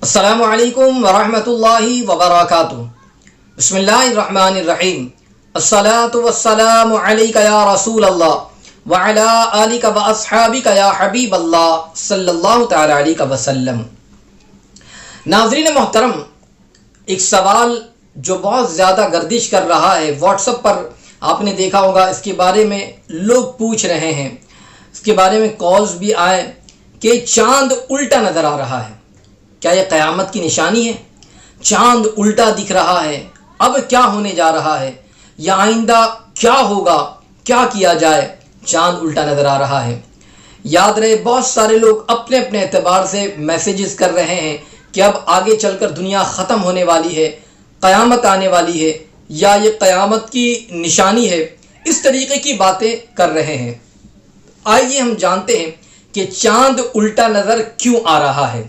السلام علیکم ورحمۃ اللہ وبرکاتہ۔ بسم اللہ الرحمن الرحیم۔ الصلاۃ والسلام علیک یا رسول اللہ وعلی آلک واصحابک یا حبیب اللہ صلی اللہ تعالی علیہ وسلم۔ ناظرین محترم، ایک سوال جو بہت زیادہ گردش کر رہا ہے واٹس ایپ پر، آپ نے دیکھا ہوگا، اس کے بارے میں لوگ پوچھ رہے ہیں، اس کے بارے میں کالز بھی آئے کہ چاند الٹا نظر آ رہا ہے، کیا یہ قیامت کی نشانی ہے؟ چاند الٹا دکھ رہا ہے، اب کیا ہونے جا رہا ہے، یا آئندہ کیا ہوگا، کیا کیا جائے؟ چاند الٹا نظر آ رہا ہے۔ یاد رہے، بہت سارے لوگ اپنے اپنے اعتبار سے میسیجز کر رہے ہیں کہ اب آگے چل کر دنیا ختم ہونے والی ہے، قیامت آنے والی ہے، یا یہ قیامت کی نشانی ہے، اس طریقے کی باتیں کر رہے ہیں۔ آئیے ہم جانتے ہیں کہ چاند الٹا نظر کیوں آ رہا ہے۔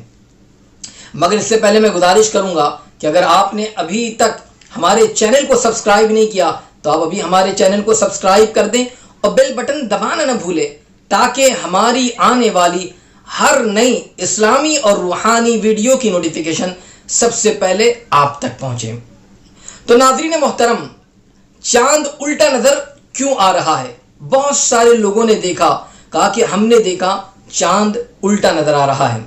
مگر اس سے پہلے میں گزارش کروں گا کہ اگر آپ نے ابھی تک ہمارے چینل کو سبسکرائب نہیں کیا تو آپ ابھی ہمارے چینل کو سبسکرائب کر دیں اور بیل بٹن دبانا نہ بھولیں، تاکہ ہماری آنے والی ہر نئی اسلامی اور روحانی ویڈیو کی نوٹیفیکیشن سب سے پہلے آپ تک پہنچے۔ تو ناظرین محترم، چاند الٹا نظر کیوں آ رہا ہے؟ بہت سارے لوگوں نے دیکھا، کہا کہ ہم نے دیکھا چاند الٹا نظر آ رہا ہے۔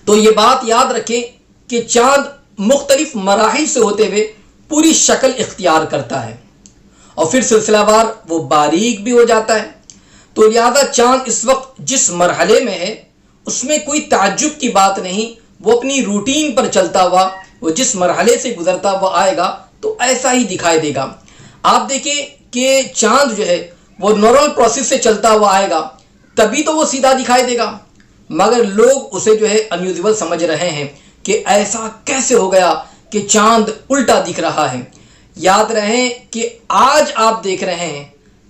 تو یہ بات یاد رکھیں کہ چاند مختلف مراحل سے ہوتے ہوئے پوری شکل اختیار کرتا ہے اور پھر سلسلہ وار وہ باریک بھی ہو جاتا ہے۔ تو لہذا چاند اس وقت جس مرحلے میں ہے اس میں کوئی تعجب کی بات نہیں، وہ اپنی روٹین پر چلتا ہوا، وہ جس مرحلے سے گزرتا ہوا آئے گا تو ایسا ہی دکھائی دے گا۔ آپ دیکھیں کہ چاند جو ہے وہ نارمل پروسیس سے چلتا ہوا آئے گا، تبھی تو وہ سیدھا دکھائی دے گا، مگر لوگ اسے جو ہے انیوزول سمجھ رہے ہیں کہ ایسا کیسے ہو گیا کہ چاند الٹا دکھ رہا ہے۔ یاد رہیں کہ آج آپ دیکھ رہے ہیں،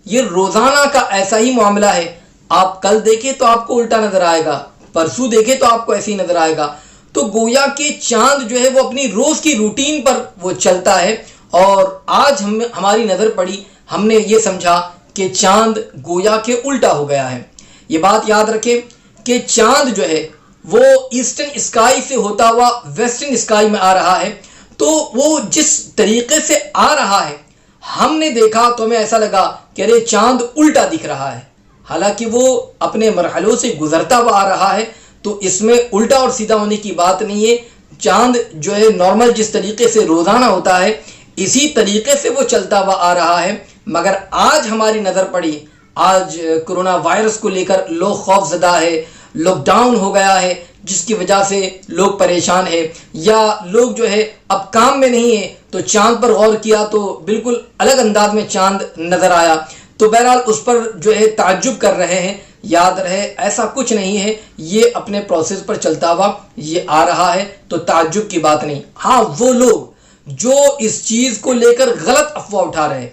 یہ روزانہ کا ایسا ہی معاملہ ہے۔ آپ کل دیکھیں تو آپ کو الٹا نظر آئے گا، پرسوں دیکھیں تو آپ کو ایسے ہی نظر آئے گا۔ تو گویا کہ چاند جو ہے وہ اپنی روز کی روٹین پر وہ چلتا ہے، اور آج ہماری نظر پڑی، ہم نے یہ سمجھا کہ چاند گویا کہ الٹا ہو گیا ہے۔ یہ بات یاد رکھیں کہ چاند جو ہے وہ ایسٹرن اسکائی سے ہوتا ہوا ویسٹرن اسکائی میں آ رہا ہے، تو وہ جس طریقے سے آ رہا ہے ہم نے دیکھا تو ہمیں ایسا لگا کہ ارے چاند الٹا دکھ رہا ہے، حالانکہ وہ اپنے مرحلوں سے گزرتا ہوا آ رہا ہے۔ تو اس میں الٹا اور سیدھا ہونے کی بات نہیں ہے، چاند جو ہے نارمل جس طریقے سے روزانہ ہوتا ہے اسی طریقے سے وہ چلتا ہوا آ رہا ہے۔ مگر آج ہماری نظر پڑی، آج کرونا وائرس کو لے کر لوگ خوف زدہ ہے، لاک ڈاؤن ہو گیا ہے، جس کی وجہ سے لوگ پریشان ہیں، یا لوگ جو ہے اب کام میں نہیں ہے تو چاند پر غور کیا تو بالکل الگ انداز میں چاند نظر آیا، تو بہرحال اس پر جو ہے تعجب کر رہے ہیں۔ یاد رہے ایسا کچھ نہیں ہے، یہ اپنے پروسیس پر چلتا ہوا یہ آ رہا ہے، تو تعجب کی بات نہیں۔ ہاں، وہ لوگ جو اس چیز کو لے کر غلط افواہ اٹھا رہے ہیں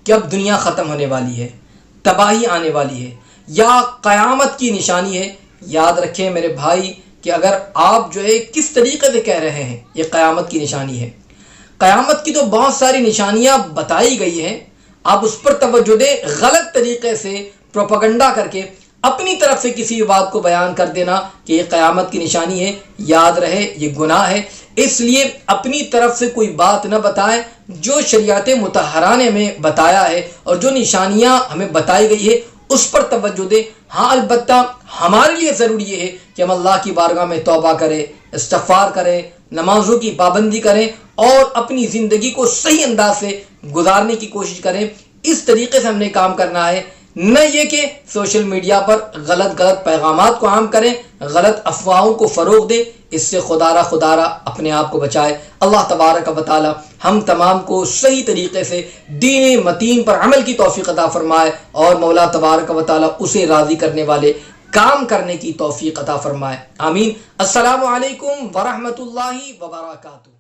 کہ اب دنیا ختم ہونے والی ہے، تباہی آنے والی ہے، یا قیامت کی نشانی ہے، یاد رکھیں میرے بھائی کہ اگر آپ جو ہے کس طریقے سے کہہ رہے ہیں یہ قیامت کی نشانی ہے، قیامت کی تو بہت ساری نشانیاں بتائی گئی ہیں، آپ اس پر توجہ دیں۔ غلط طریقے سے پروپیگنڈا کر کے اپنی طرف سے کسی بات کو بیان کر دینا کہ یہ قیامت کی نشانی ہے، یاد رہے یہ گناہ ہے۔ اس لیے اپنی طرف سے کوئی بات نہ بتائیں، جو شریعت مطہرہ میں بتایا ہے اور جو نشانیاں ہمیں بتائی گئی ہے اس پر توجہ دیں۔ ہاں، البتہ ہمارے لیے ضروری یہ ہے کہ ہم اللہ کی بارگاہ میں توبہ کریں، استغفار کریں، نمازوں کی پابندی کریں اور اپنی زندگی کو صحیح انداز سے گزارنے کی کوشش کریں۔ اس طریقے سے ہم نے کام کرنا ہے، نہ یہ کہ سوشل میڈیا پر غلط پیغامات کو عام کریں، غلط افواہوں کو فروغ دیں۔ اس سے خدا را اپنے آپ کو بچائے۔ اللہ تبارک و تعالی ہم تمام کو صحیح طریقے سے دین متین پر عمل کی توفیق عطا فرمائے، اور مولا تبارک و تعالی اسے راضی کرنے والے کام کرنے کی توفیق عطا فرمائے، آمین۔ السلام علیکم ورحمۃ اللہ وبرکاتہ۔